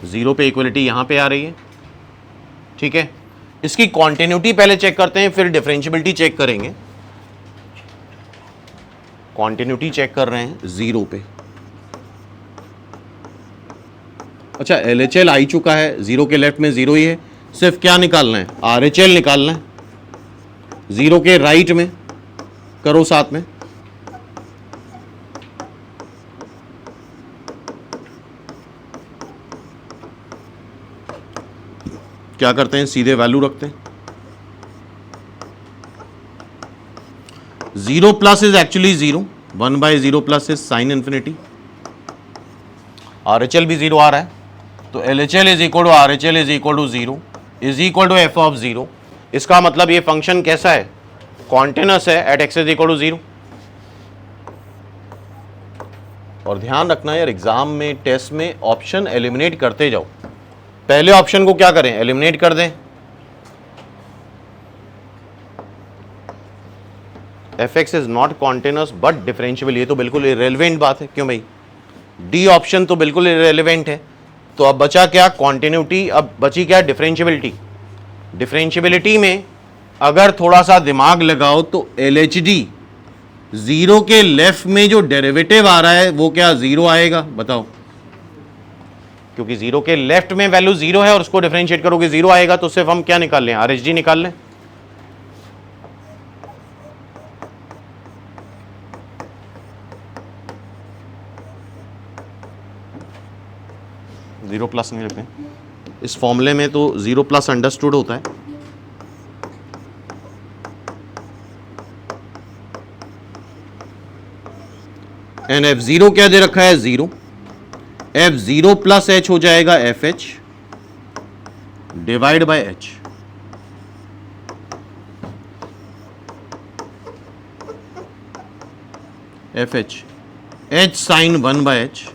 जीरो पे इक्वलिटी यहां पे आ रही है, ठीक है। इसकी कॉन्टिन्यूटी पहले चेक करते हैं, फिर डिफरेंशियबिलिटी चेक करेंगे। कॉन्टिन्यूटी चेक कर रहे हैं जीरो पे। अच्छा, LHL आ ही चुका है, जीरो के लेफ्ट में जीरो ही है, सिर्फ क्या निकालना है? RHL निकालना है। जीरो के राइट में करो साथ में। क्या करते हैं? सीधे वैल्यू रखते हैं। Zero plus is actually zero, 1/0 plus is sine infinity. RHL भी जीरो आ रहा है, तो LHL is equal to RHL is equal to zero is equal to f of zero. इसका मतलब ये फंक्शन कैसा है? कॉन्टिन्यूअस है at x is equal to zero. और ध्यान रखना यार, एग्जाम में, टेस्ट में ऑप्शन एलिमिनेट करते जाओ। पहले ऑप्शन को क्या करें? एलिमिनेट कर दें। fx is not continuous but differentiable, ये तो बिल्कुल इररिलेवेंट बात है। क्यों भाई? डी ऑप्शन तो बिल्कुल इररिलेवेंट है। तो अब बचा क्या? कॉन्टिन्यूटी। अब बची क्या? डिफरेंशिएबिलिटी। डिफरेंशिएबिलिटी में अगर थोड़ा सा दिमाग लगाओ तो LHD, जीरो के लेफ्ट में जो डेरिवेटिव आ रहा है वो क्या जीरो आएगा? बताओ। क्योंकि जीरो के लेफ्ट में वैल्यू जीरो है और उसको डिफरेंशिएट करोगे जीरो आएगा, तो सिर्फ हम क्या निकाल लें? RHD निकाल लें। जीरो प्लस नहीं लिखते, इस फॉर्मूले में तो जीरो प्लस अंडरस्टूड होता है। एंड f0 क्या दे रखा है? जीरो। f0 प्लस h हो जाएगा fh divide by h। fh h sine 1/h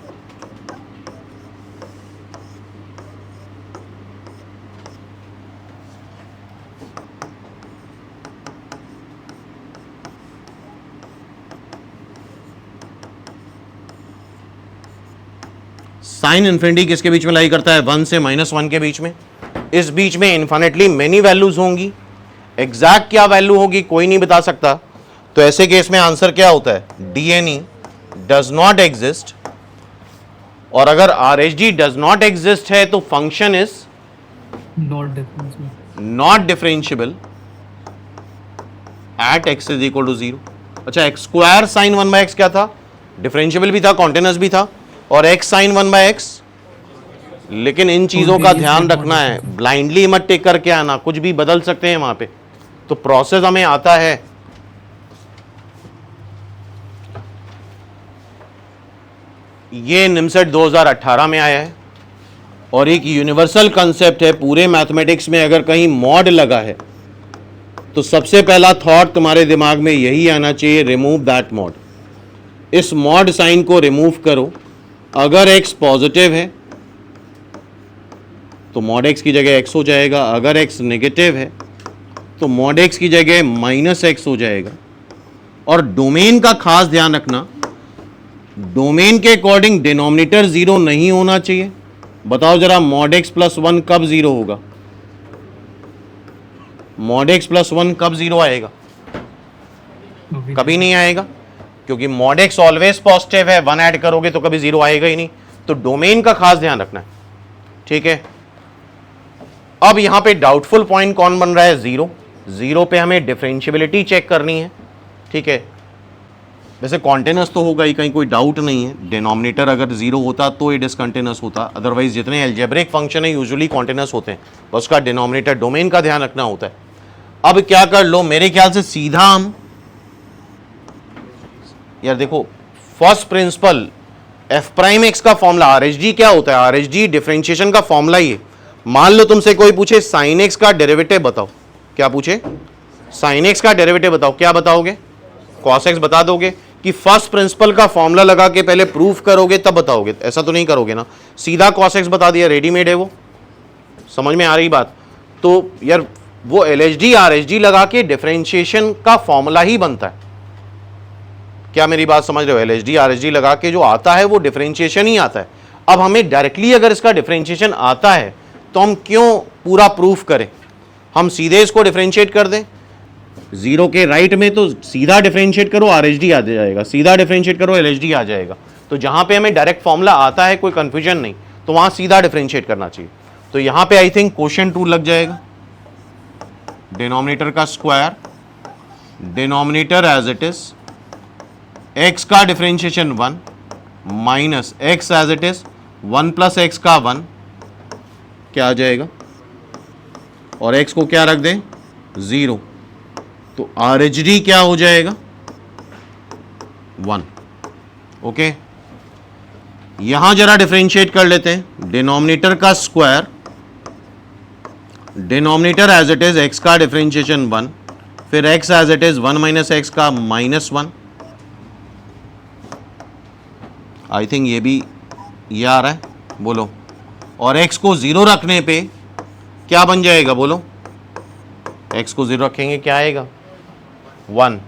sine infinity किसके बीच में लाई करता है? 1 से -1 के बीच में। इस बीच में इन्फिनिटली मेनी वैल्यूज होंगी एग्जैक्ट क्या वैल्यू होगी कोई नहीं बता सकता, तो ऐसे केस में आंसर क्या होता है, डीएनई डज नॉट एग्जिस्ट। और अगर आरएचडी डज नॉट एग्जिस्ट है तो function is Not differentiable. Not differentiable at x is equal to 0। अच्छा, एक्स स्क्वायर साइन 1/x क्या था, डिफरेंशियबल भी था, कॉन्टिन्यूअस भी था, और एक्स साइन 1/x। लेकिन इन चीजों का ध्यान रखना है, ब्लाइंडली मत टेक करके आना, कुछ भी बदल सकते हैं वहां पे, तो प्रोसेस हमें आता है। ये निमसेट 2018 में आया है और एक यूनिवर्सल कंसेप्ट है पूरे मैथमेटिक्स में, अगर कहीं मॉड लगा है तो सबसे पहला थॉट तुम्हारे दिमाग में यही आना चाहिए, रिमूव दैट मॉड। इस मॉड साइन को रिमूव करो। अगर x पॉजिटिव है तो मॉड x की जगह x हो जाएगा, अगर x नेगेटिव है तो मॉड x की जगह -x हो जाएगा। और डोमेन का खास ध्यान रखना, डोमेन के अकॉर्डिंग डिनोमिनेटर 0 नहीं होना चाहिए। बताओ जरा, मॉड x प्लस 1 कब 0 होगा, मॉड x प्लस 1 कब 0 आएगा, कभी नहीं आएगा, क्योंकि मॉड x ऑलवेज पॉजिटिव है, 1 ऐड करोगे तो कभी 0 आएगा ही नहीं। तो डोमेन का खास ध्यान रखना है, ठीक है। अब यहां पे डाउटफुल पॉइंट कौन बन रहा है, 0। 0 पे हमें डिफरेंशियबिलिटी चेक करनी है, ठीक है। वैसे कॉन्टिन्यूस तो होगा ही, कहीं कोई डाउट नहीं है। डिनोमिनेटर अगर 0 होता तो ये डिसकंटिन्यूस होता, अदरवाइज जितने एल्जेब्रिक फंक्शन है यूजुअली कॉन्टिन्यूस होते हैं, बस उसका डिनोमिनेटर डोमेन का ध्यान रखना होता है। अब क्या कर लो, मेरे ख्याल से सीधा हम, यार देखो, first principle F prime x का फॉर्मूला, आरएचडी क्या होता है, आरएचडी डिफरेंशिएशन का फॉर्मूला ही है। मान लो तुमसे कोई पूछे साइन एक्स का डेरिवेटिव बताओ, क्या पूछे, साइन एक्स का डेरिवेटिव बताओ, क्या बताओगे, कॉस एक्स बता दोगे कि फर्स्ट प्रिंसिपल का फॉर्मूला लगा के पहले प्रूफ करोगे तब बताओगे, ऐसा तो नहीं करोगे ना, सीधा कॉस एक्स बता दिया, रेडीमेड है वो। समझ में आ रही बात। तो यार वो एलएचडी आरएचडी लगा के डिफरेंशिएशन का फॉर्मूला ही बनता है, क्या मेरी बात समझ रहे हो, एलएचडी आरएचडी लगा के जो आता है वो डिफरेंशिएशन ही आता है। अब हमें डायरेक्टली अगर इसका डिफरेंशिएशन आता है तो हम क्यों पूरा प्रूफ करें, हम सीधे इसको डिफरेंशिएट कर दें। 0 के राइट में तो सीधा डिफरेंशिएट करो आरएचडी आ जाएगा, सीधा डिफरेंशिएट करो एलएचडी आ जाएगा। तो जहां पे हमें डायरेक्ट फॉर्मूला आता है, कोई कंफ्यूजन नहीं, तो वहां सीधा डिफरेंशिएट करना चाहिए। तो यहां पे आई थिंक क्वेश्चन 2 लग जाएगा, डिनोमिनेटर का square, denominator as it is, x का differentiation 1 minus x as it is 1 plus x का 1, क्या आ जाएगा, और x को क्या रख दें 0, तो आरएचडी क्या हो जाएगा 1। ओके, यहां जरा डिफरेंशिएट कर लेते हैं, डिनोमिनेटर का square, denominator as it is x का डिफरेंशिएशन 1, फिर x as it is 1 minus x का -1। आई थिंक ये आ रहा है, बोलो। और x को 0 रखने पे क्या बन जाएगा, बोलो, x को 0 रखेंगे क्या आएगा 1।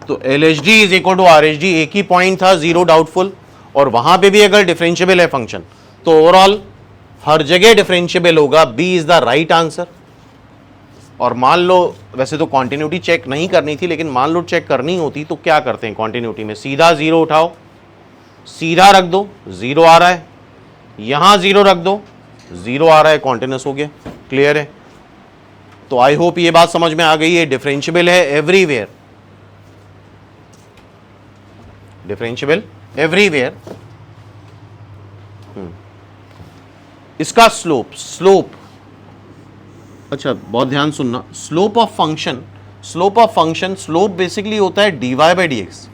तो LHD is equal to RHD, एक ही पॉइंट था 0 डाउटफुल, और वहां पे भी अगर डिफरेंशियबल है फंक्शन तो ओवरऑल हर जगह डिफरेंशियबल होगा, B is the right answer. और मान लो, वैसे तो कॉन्टिन्यूटी चेक नहीं करनी थी, लेकिन मान लो चेक करनी होती तो क्या करते हैं कॉन्टिन्यूटी में, सीधा 0 उठाओ, सीधा रख दो, 0 आ रहा है, यहां 0 रख दो, 0 आ रहा है, कॉन्टिन्यूस हो गया। क्लियर है। तो आई होप ये बात समझ में आ गई है, डिफरेंशियबल है एवरीवेयर, डिफरेंशियबल एवरीवेयर। इसका स्लोप, अच्छा बहुत ध्यान सुनना, slope of function, slope basically होता है dy बाई dx,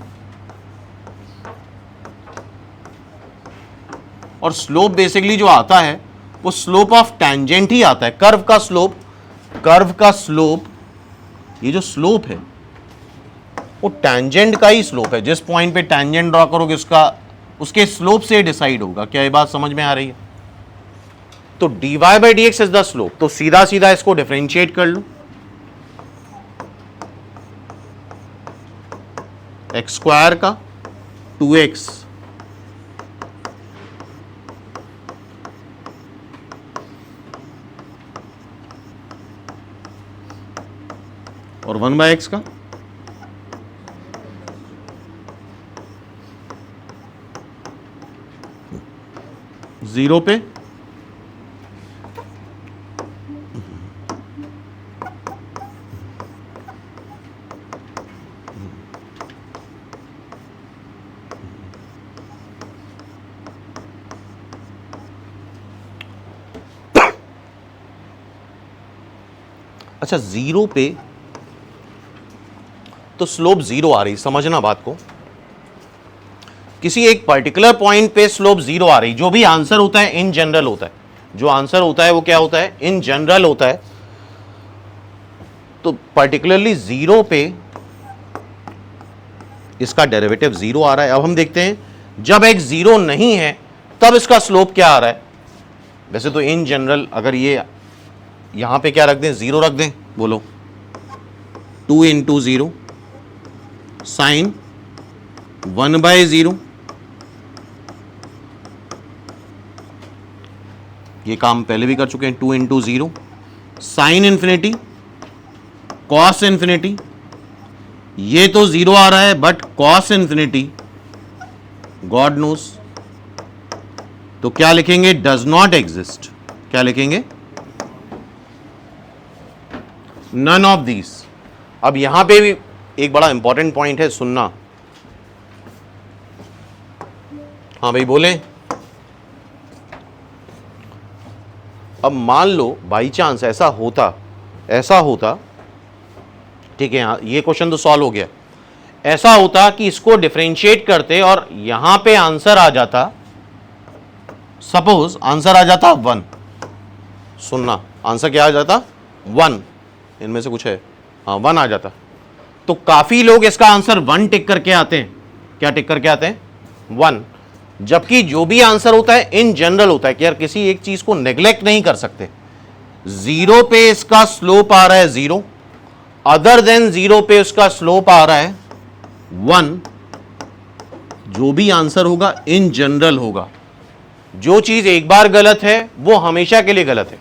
और स्लोप बेसिकली जो आता है वो स्लोप ऑफ टेंजेंट ही आता है, कर्व का स्लोप, ये जो स्लोप है वो टेंजेंट का ही स्लोप है, जिस पॉइंट पे टेंजेंट ड्रॉ करोगे उसके स्लोप से डिसाइड होगा। क्या ये बात समझ में आ रही है। तो dy by dx is the slope, तो सीधा सीधा इसको डिफरेंशिएट कर लो, एक्स स्क्वायर का 2x और 1/x का जीरो पे अच्छा जीरो पे तो स्लोप जीरो आ रही, समझना बात को, किसी एक पर्टिकुलर पॉइंट पे स्लोप जीरो आ रही, जो भी आंसर होता है इन जनरल होता है, जो आंसर होता है वो क्या होता है, इन जनरल होता है। तो पर्टिकुलरली जीरो पे इसका डेरिवेटिव जीरो आ रहा है। अब हम देखते हैं जब x जीरो नहीं है तब इसका स्लोप क्या आ रहा है। वैसे तो इन जनरल अगर ये यहां पे क्या रख दें, जीरो रख दें, बोलो 2 इंटू जीरो साइन 1/0, ये काम पहले भी कर चुके हैं। 2 into zero sine infinity cos infinity, ये तो जीरो आ रहा है but cos infinity God knows, तो क्या लिखेंगे, डज नॉट एग्जिस्ट। क्या लिखेंगे, नन ऑफ दीज। अब यहां पे भी एक बड़ा इंपॉर्टेंट पॉइंट है, सुनना। हाँ भाई बोले। अब मान लो बाई चांस ऐसा होता, ठीक है, ये क्वेश्चन तो सॉल्व हो गया, ऐसा होता कि इसको डिफरेंशिएट करते और यहां पे आंसर आ जाता, सपोज आंसर आ जाता 1, सुनना, आंसर क्या आ जाता 1, इनमें से कुछ है, हाँ 1 आ जाता, तो काफी लोग इसका आंसर 1 टिक करके आते हैं। क्या टिक करके आते हैं, 1। जबकि जो भी आंसर होता है इन जनरल होता है कि यार किसी एक चीज को नेग्लेक्ट नहीं कर सकते। जीरो पे इसका स्लोप आ रहा है 0, अदर देन जीरो पे उसका स्लोप आ रहा है 1। जो भी आंसर होगा इन जनरल होगा, जो चीज एक बार गलत है वो हमेशा के लिए गलत है।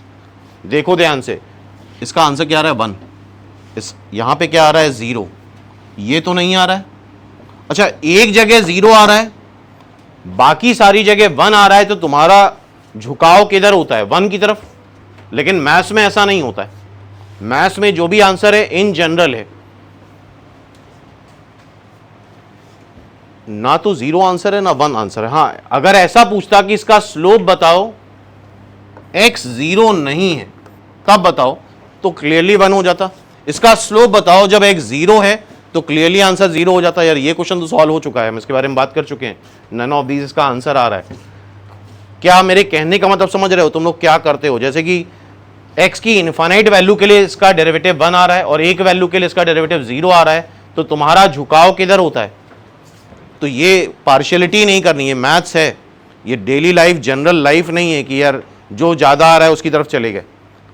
देखो ध्यान से, इसका आंसर क्या आ रहा है 1, इस यहां पे क्या आ रहा है 0, ये तो नहीं आ रहा है। अच्छा एक जगह 0 आ रहा है, बाकी सारी जगह 1 आ रहा है, तो तुम्हारा झुकाव किधर होता है, 1 की तरफ। लेकिन मैथ्स में ऐसा नहीं होता है, मैथ्स में जो भी आंसर है इन जनरल है, ना तो 0 आंसर है ना 1 आंसर है। हाँ अगर ऐसा पूछता कि इसका स्लोप बताओ, x 0 नहीं है तब बताओ, तो क्लियरली 1 हो जाता। इसका स्लोप बताओ जब x 0 है तो क्लियरली आंसर 0 हो जाता। यार ये क्वेश्चन तो सॉल्व हो चुका है, हम इसके बारे में बात कर चुके हैं, नन ऑफ दीज इसका आंसर आ रहा है। क्या मेरे कहने का मतलब समझ रहे हो, तुम लोग क्या करते हो, जैसे कि x की इनफाइनाइट वैल्यू के लिए इसका डेरिवेटिव 1 आ रहा है और एक वैल्यू के लिए इसका डेरिवेटिव 0 आ रहा है, तो तुम्हारा झुकाव किधर होता है। तो ये पार्शियलिटी नहीं करनी है, मैथ्स है ये, डेली लाइफ जनरल लाइफ नहीं है कि यार जो ज्यादा आ रहा है उसकी तरफ चले गए।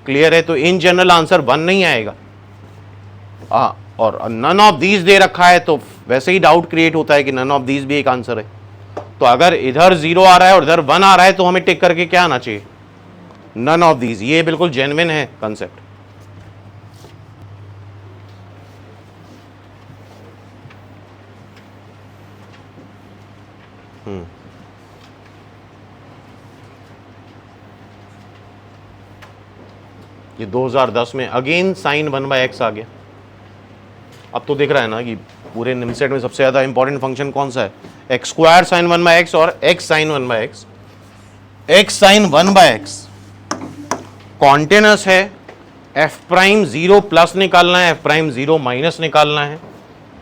क्लियर है, तो इन जनरल आंसर 1 नहीं आएगा। और नन ऑफ दीज दे रखा है तो वैसे ही डाउट क्रिएट होता है कि नन ऑफ दीज भी एक आंसर है। तो अगर इधर 0 आ रहा है और इधर 1 आ रहा है तो हमें टिक करके क्या आना चाहिए, नन ऑफ दीज। ये बिल्कुल जेन्युइन है कंसेप्ट। ये 2010 में अगेन साइन 1/x आ गया। अब तो दिख रहा है ना कि पूरे निमसेट में सबसे ज्यादा इंपॉर्टेंट फंक्शन कौन सा है, एक्स स्क्वायर साइन 1/x और x sine 1/x। X sine 1/x continuous है, एफ प्राइम 0 प्लस निकालना है, एफ प्राइम 0 माइनस निकालना है,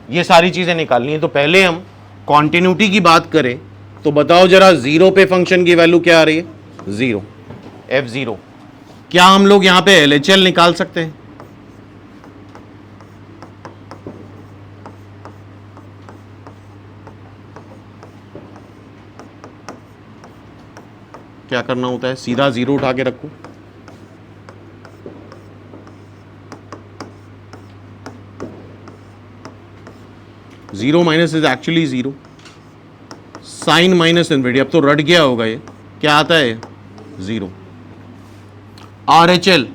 ये सारी चीजें निकालनी है। तो पहले हम कॉन्टिन्यूटी की बात करें तो बताओ जरा 0 पे फंक्शन की वैल्यू क्या आ रही है, 0, f0। क्या हम लोग यहां पे LHL निकाल सकते हैं, क्या करना होता है, सीधा 0 उठा के रखो, zero minus is actually 0, sine minus infinity, अब तो रट गया होगा ये, क्या आता है 0। RHL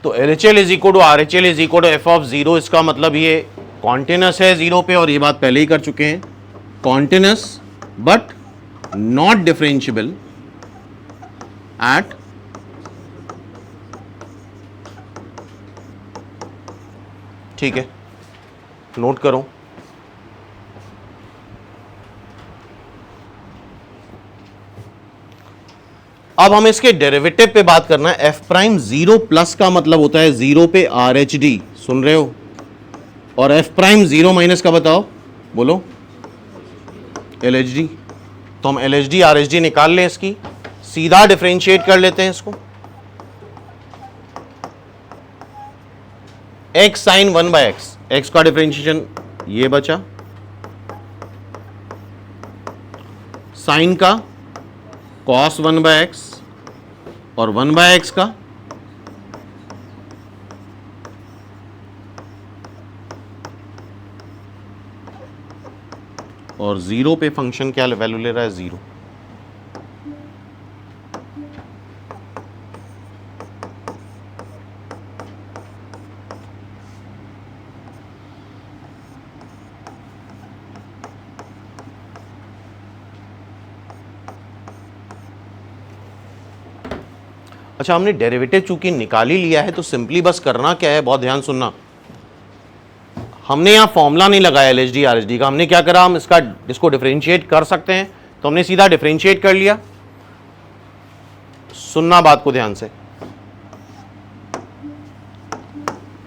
तो LHL is equal to RHL is equal to f of zero, इसका मतलब ये कॉन्टिन्यूस है जीरो पे, और ये बात पहले ही कर चुके हैं, continuous but not differentiable eight ठीक है, नोट करो। अब हम इसके डेरिवेटिव पे बात करना है। एफ प्राइम जीरो प्लस का मतलब होता है जीरो पे RHD, सुन रहे हो, और एफ प्राइम जीरो माइनस का बताओ, बोलो LHD। तो हम LHD RHD निकाल लें, इसकी सीधा डिफरेंशिएट कर लेते हैं इसको। x साइन 1/x, x का डिफरेंशिएशन ये बचा, साइन का cos 1/x और 1/x का और जीरो पे फंक्शन क्या वैल्यू ले रहा है, जीरो। अच्छा, हमने डेरिवेटिव चूंकि निकाल ही लिया है तो सिंपली बस करना क्या है, बहुत ध्यान सुनना। हमने यहां फॉर्मूला नहीं लगाया LHD RHD का, हमने क्या करा, हम इसको डिफरेंशिएट कर सकते हैं, तो हमने सीधा डिफरेंशिएट कर लिया। सुनना बात को ध्यान से,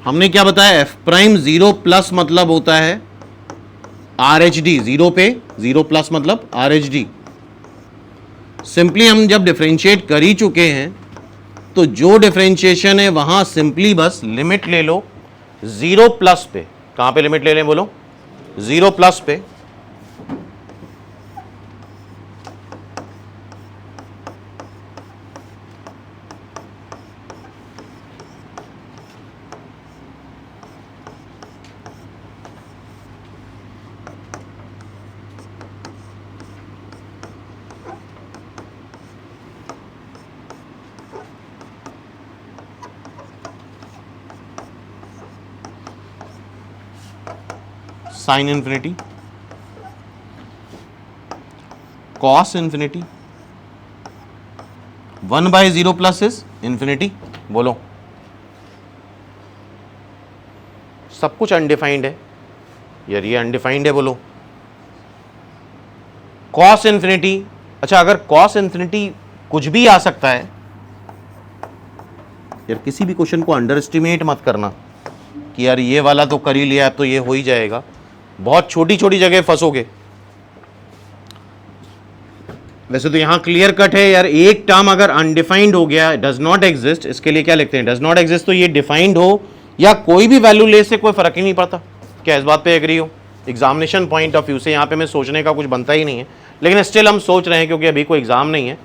हमने क्या बताया, एफ प्राइम जीरो प्लस मतलब होता है RHD, जीरो पे जीरो प्लस मतलब RHD। सिंपली हम जब डिफरेंशिएट कर ही चुके हैं तो जो डिफरेंशिएशन है वहां सिंपली बस लिमिट ले लो जीरो प्लस पे। कहां पे लिमिट ले लें, बोलो, जीरो प्लस पे। Sine infinity, cos infinity, 1/0 plus is infinity. बोलो, सब कुछ अनडिफाइंड है यार, ये अनडिफाइंड है, बोलो। कॉस इन्फिनिटी, अच्छा अगर कॉस इन्फिनिटी कुछ भी आ सकता है यार, किसी भी क्वेश्चन को अंडर एस्टिमेट मत करना कि यार ये वाला तो कर ही लिया अब तो ये हो ही जाएगा, बहुत छोटी छोटी जगह फंसोगे। वैसे तो यहां क्लियर कट है यार, एक टर्म अगर अनडिफाइंड हो गया, डज नॉट एग्जिस्ट, इसके लिए क्या लिखते हैं, डज नॉट एग्जिस्ट, तो ये डिफाइंड हो या कोई भी वैल्यू ले से कोई फर्क ही नहीं पड़ता। क्या इस बात पे एग्री हो? एग्जामिनेशन पॉइंट ऑफ व्यू से यहां पे मैं सोचने का कुछ बनता ही नहीं है, लेकिन स्टिल हम सोच रहे हैं क्योंकि अभी कोई एग्जाम नहीं है।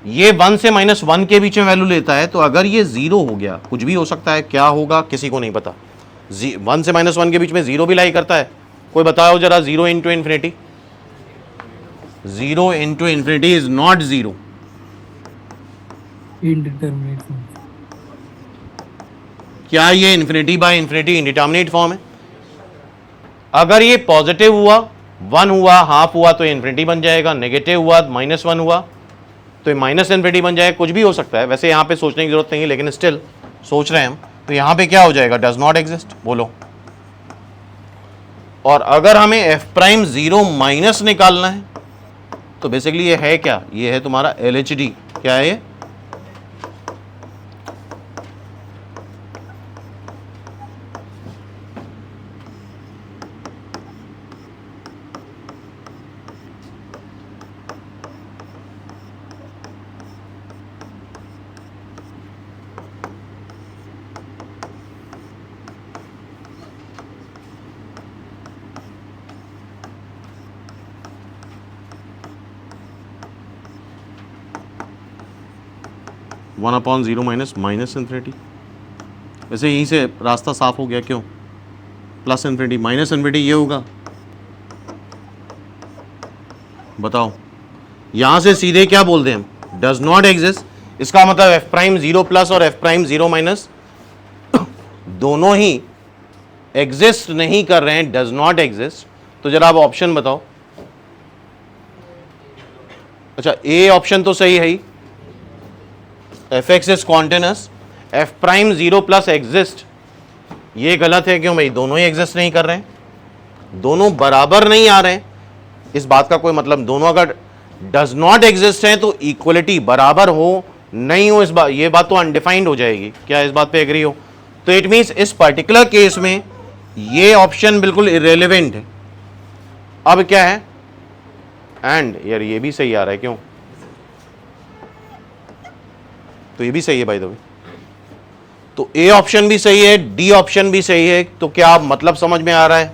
ये 1 से -1 के बीच में वैल्यू लेता है, तो अगर ये 0 हो गया, कुछ भी हो सकता है, क्या होगा किसी को नहीं पता। 1 से -1 के बीच में 0 भी लाई करता है, कोई बताओ जरा। 0 into infinity, 0 into infinity is not 0। Indeterminate form. क्या ये infinity by infinity indeterminate form है? अगर ये पॉजिटिव हुआ, 1 हुआ, हाफ हुआ तो इन्फिनिटी बन जाएगा, नेगेटिव हुआ, -1 हुआ तो माइनस इन्फिनिटी बन जाएगा, कुछ भी हो सकता है। वैसे यहाँ पे सोचने की जरूरत नहीं है, लेकिन स्टिल सोच रहे हैं हम, तो यहाँ पे क्या हो जाएगा, डज नॉट एग्जिस्ट। बोलो, और अगर हमें एफ प्राइम 0 माइनस निकालना है तो बेसिकली ये है क्या, ये है तुम्हारा LHD। क्या है ये? One upon 0 minus infinity. वैसे यहीं से रास्ता साफ हो गया, क्यों, प्लस इन्फिनिटी माइनस इन्फिनिटी ये होगा, बताओ। यहां से सीधे क्या बोलते हैं हम, डज नॉट एग्जिस्ट। इसका मतलब एफ प्राइम 0 प्लस और एफ प्राइम 0 माइनस दोनों ही एग्जिस्ट नहीं कर रहे हैं, डज नॉट एग्जिस्ट, तो जरा आप ऑप्शन बताओ। अच्छा, ए ऑप्शन तो सही है ही, f x is continuous, f prime 0 plus exist, ये गलत है। क्यों भाई? दोनों ही एग्जिस्ट नहीं कर रहे हैं, दोनों बराबर नहीं आ रहे हैं, इस बात का कोई मतलब, दोनों अगर डज नॉट एग्जिस्ट हैं तो इक्वलिटी बराबर हो नहीं हो, इस बात, ये बात तो अनडिफाइंड हो जाएगी। क्या इस बात पे एग्री हो? तो इट मींस इस पर्टिकुलर केस में ये ऑप्शन बिल्कुल इरेलीवेंट है। अब क्या है? एंड यार ये भी सही आ रहा है, क्यों? तो ये भी सही है भाई। तो ए ऑप्शन भी सही है, डी ऑप्शन भी सही है। तो क्या आप मतलब समझ में आ रहा है?